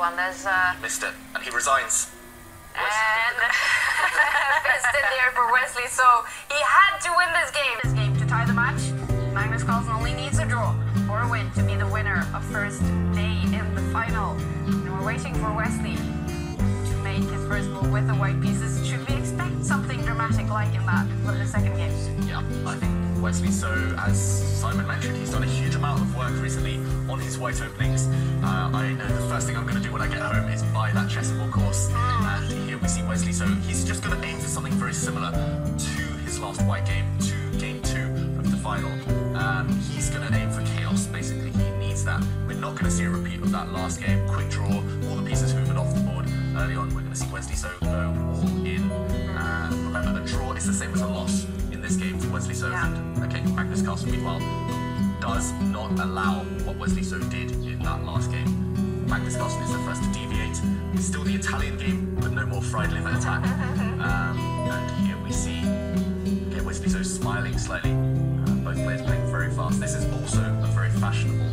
everyone. There's Missed it, and he resigns. And fist in the air for Wesley So. He had to win this game to tie the match. Magnus Carlsen only needs a draw or a win to be the winner of first day in the final. And we're waiting for Wesley to make his first move with the white pieces. Should we expect something dramatic like in that for the second game? Yeah, I think Wesley So, as Simon mentioned, he's done a huge amount of work recently on his white openings. I know the first thing I'm going to do when I get home is buy that Chessable course. And here we see Wesley So. He's just going to aim for something very similar to his last white game, to game 2 of the final. He's going to aim for chaos, basically. He needs that. We're not going to see a repeat of that last game. Quick draw, all the pieces hoovered off the board early on. We're going to see Wesley So go all in. Remember, a draw is the same as a loss in this game for Wesley So. Yeah. And, okay, Magnus Carlsen, meanwhile, does not allow what Wesley So did in that last game. Magnus Carlsen is the first to deviate. It's still the Italian game, but no more fried liver attack. And here we see Wesley So smiling slightly. Both players playing very fast. This is also a very fashionable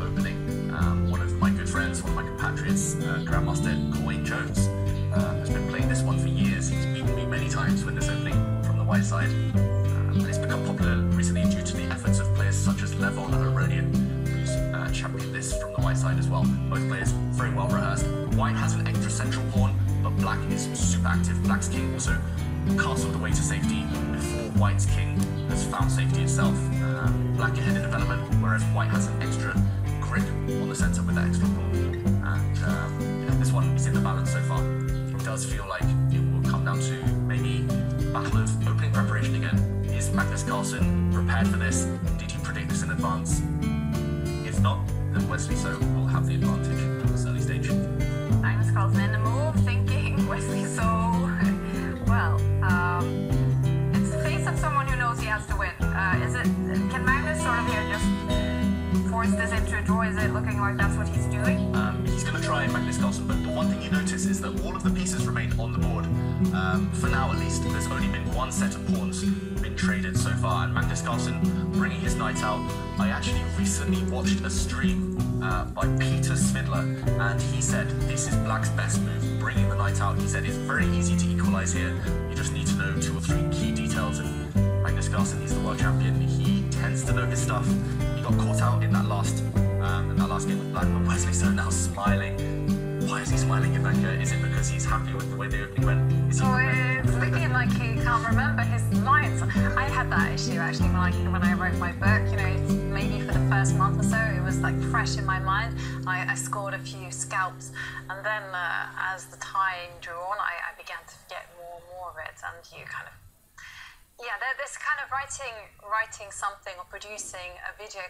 opening. One of my good friends, one of my compatriots, Grandmaster Gawain Jones, has been playing this one for years. He's beaten me many times with this opening from the white side. And it's become popular recently due to the efforts of players such as Levon and Aronian, who's championed this from the white side as well. Both players very well rehearsed. White has an extra central pawn, but Black is super active. Black's king also castled away to safety before White's king has found safety itself. Black ahead in development, whereas White has an extra grip on the centre with that extra pawn. And this one is in the balance so far. It does feel like it will come down to maybe battle of opening preparation again. Is Magnus Carlsen prepared for this? Did he predict this in advance? If not, then Wesley So will have the advantage at this early stage. Magnus Carlsen in the move, thinking Wesley So. Well, it's the face of someone who knows he has to win. Can Magnus sort of here just force this into a draw? Is it looking like that's what he's doing? He's going to try Magnus Carlsen, but the one thing you notice is that all of the pieces remain on the board. For now, at least, there's only been one set of pawns been traded so far, and Magnus Carlsen bringing his knight out. I actually recently watched a stream by Peter Svidler, and he said this is Black's best move, bringing the knight out. He said it's very easy to equalize here. You just need to know 2 or 3 key details. And Magnus Carlsen, he's the world champion. He tends to know his stuff. He got caught out in that last game with Black, but Wesley So now smiling. Why is he smiling, Ivanka? Is it because he's happy with the way the opening went? It's looking like he can't remember his lines. I had that issue actually when I wrote my book. You know, maybe for the first month or so, it was like fresh in my mind. I scored a few scalps, and then as the time drew on, I began to forget more and more of it, and you kind of, yeah, this kind of writing something or producing a video.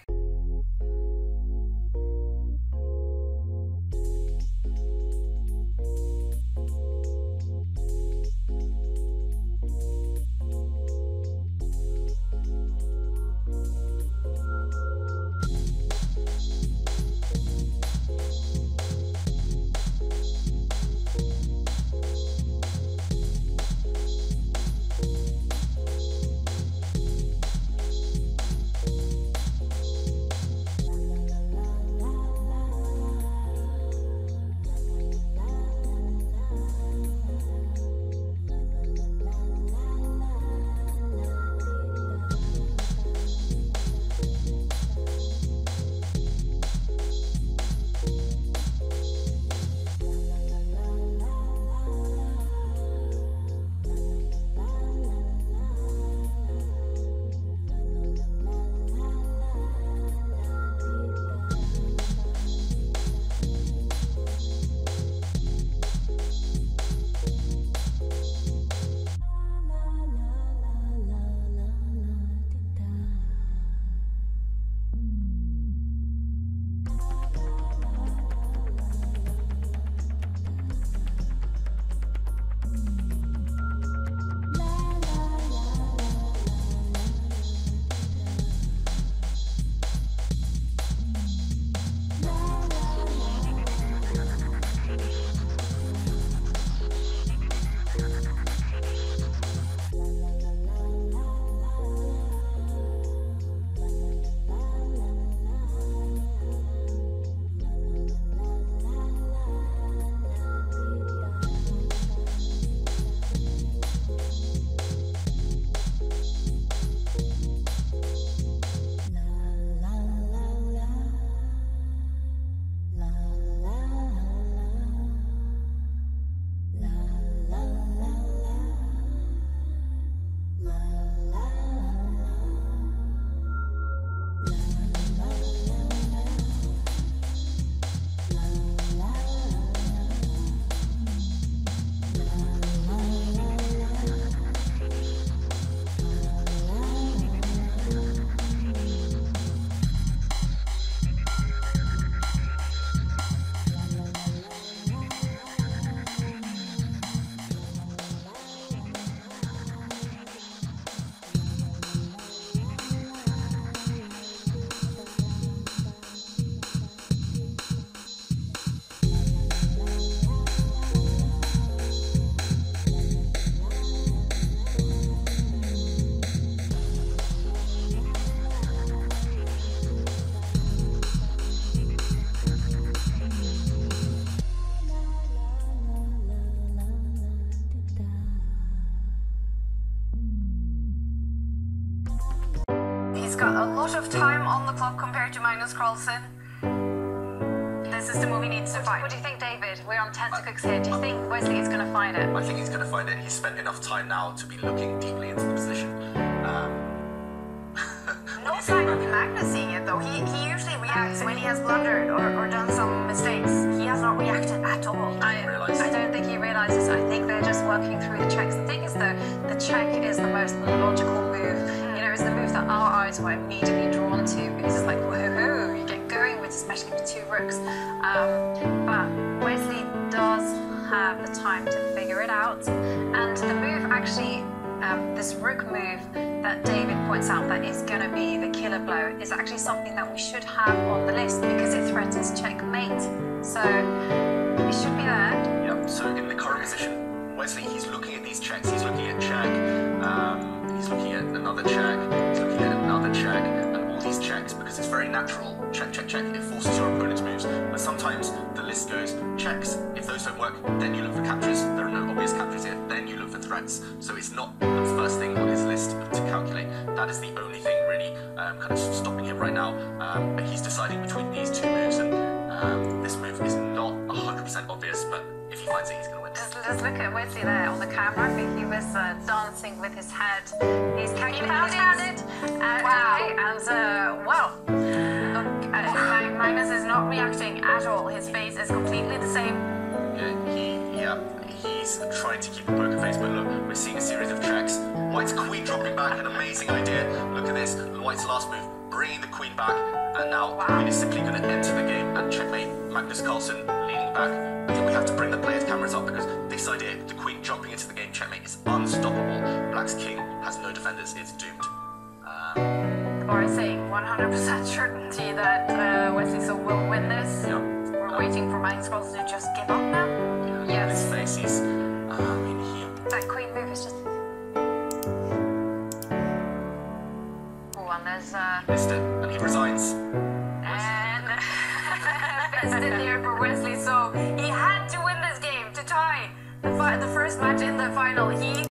got a lot of time on the clock compared to Magnus Carlsen. This is the move he needs to fight. What do you think, David? We're on tenterhooks here. Do you think Wesley is going to find it? I think he's going to find it. He's spent enough time now to be looking deeply into the position. No sign of Magnus seeing it though. He usually reacts when he has blundered or done some mistakes. He has not reacted at all. I don't think he realizes. I think they're just working through the checks. The thing is though, the check is the most logical move. You know, it's the move that our eyes were immediately drawn to because it's like, woohoo, you get going with, especially with 2 rooks. But Wesley does have the time to figure it out. And the move actually, this rook move that David points out that is going to be the killer blow is actually something that we should have on the list because it threatens checkmate. So it should be there. Yep, so in the current position, Wesley, he's looking at these checks. He's looking at check, he's looking at another check, he's looking at another check, and all these checks, because it's very natural. Check, check, check. It forces your opponent's moves. But sometimes the list goes checks. If those don't work, then you look for captures. There are no obvious captures here. Then you look for threats. So it's not the first thing on his list to calculate. That is the only thing really kind of stopping him right now. But he's deciding between these 2 moves, and this move is not 100% obvious. But if he finds it, he's going to win. Just look at Wesley there on the camera. I think he was dancing with his head. He's calculated. Wow. And well. Magnus is not reacting at all. His face is completely the same. He's trying to keep a poker face, but look, we're seeing a series of checks. White's queen dropping back, an amazing idea. Look at this, White's last move, bringing the queen back, and now the queen is simply going to enter the game and checkmate. Magnus Carlsen leaning back. I think we have to bring the players' cameras up because this idea, the queen jumping into the game checkmate, is unstoppable. Black's king has no defenders, it's doomed. Or saying 100% certainty that Wesley So will win this. Yeah. We're waiting for Magnus Carlsen to just give up now. Yes. His face, he's, that queen move is just. Oh, and there's missed it, and he resigns. And fist in the air for Wesley So. He had to win this game to tie the first match in the final. He